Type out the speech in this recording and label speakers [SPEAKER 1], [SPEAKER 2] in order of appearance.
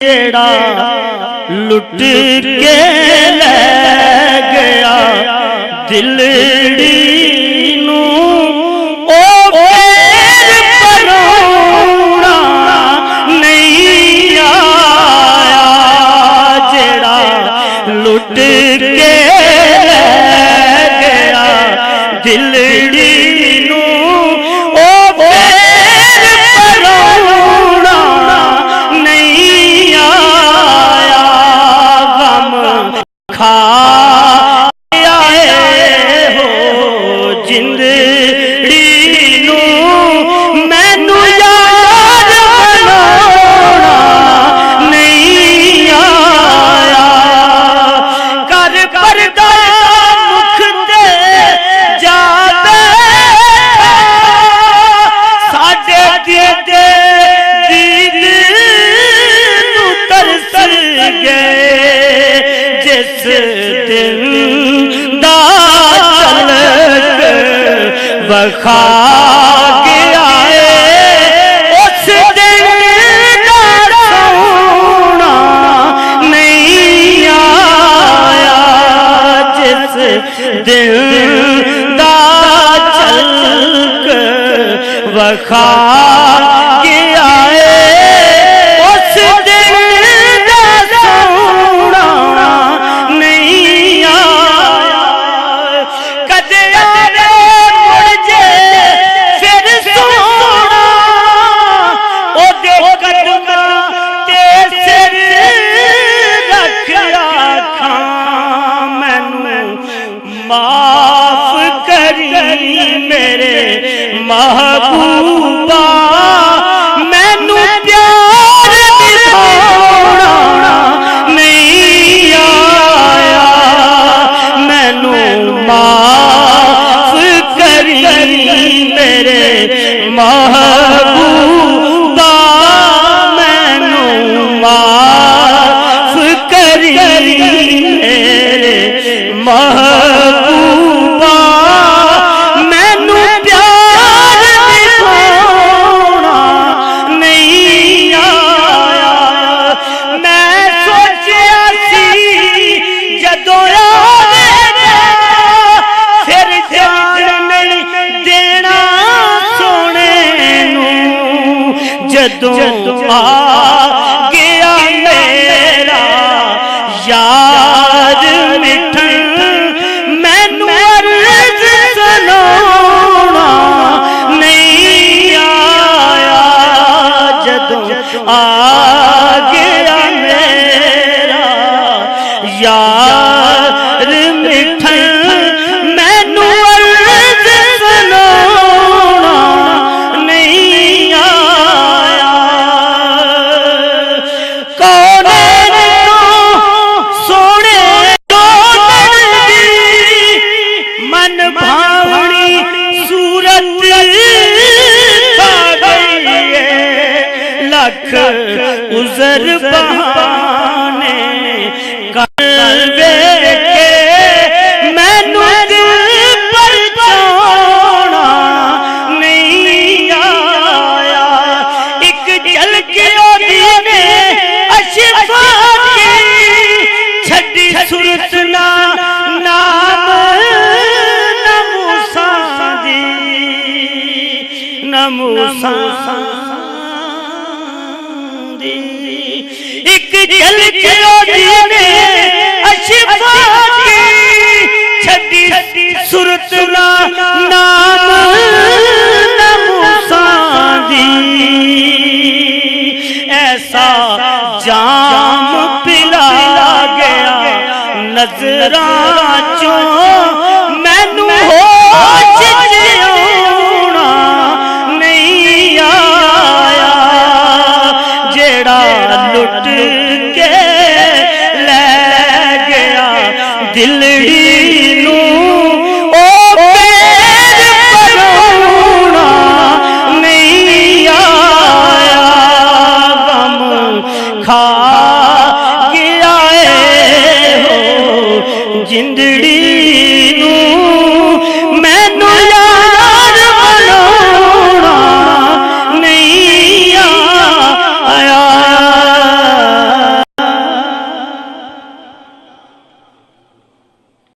[SPEAKER 1] जेड़ा लुट के ले गया दिलड़ी नू ओ फिर परोना नहीं आया। जेड़ा लुट के ले गया दिलड़ी नू ओ फिर परोना नहीं आया। गम खा आए हो जिंदड़ी नू मैनू याद बनाना नहीं आया। कर पर्दा मुख ते जाते साडे दीदे दीद नू तरस गए। जिस दिन दा चलक वखा गया है उस दिन दा सोना नहीं आया। जिस दिन दा चलक वखा गया है उस दिन दा सोना नहीं आया। कदे आवे मुड़ जे फिर सोना ओदे कदमां ते सिर रख आखां। मैनू माफ करी मेरे महबूबा मैनू प्यार दिखाना नहीं आया। मैनू माफ करी मेरे महबूबा मैनू माफ करी मेरे महबूबा मैनू प्यार दिखाना नहीं आया। मैं सोचिया सी जदों आवेगा फिर जान नहीं देना सोने नू। जदों आ गया मेरा यार मिठन मैनू अर्ज सुनाना नहीं आया। जदों आ गया मेरा यार मिठन मैनू अर्ज सुनाना नहीं आया। कौन सोने मन भावनी सूरत आ गई है। लख उजर बहाने कर के मैनू दिल पर जाना नहीं आया। एक झलक ओदी ने अशफा की छड़ी सुरत ना नाम न मूसा दी न मूसा दी। एक झलक ओदी ने अशफा की छड़ी सुरत ना नाम न मूसा दी। ऐसा जाम पिला गया नजरां चों मैनू होश जिउणा नहीं आया। जेड़ा लुट के ले गया दिलड़ी नू ओ फिर परोना नहीं आया। गम खा गया है हो जिंदड़ी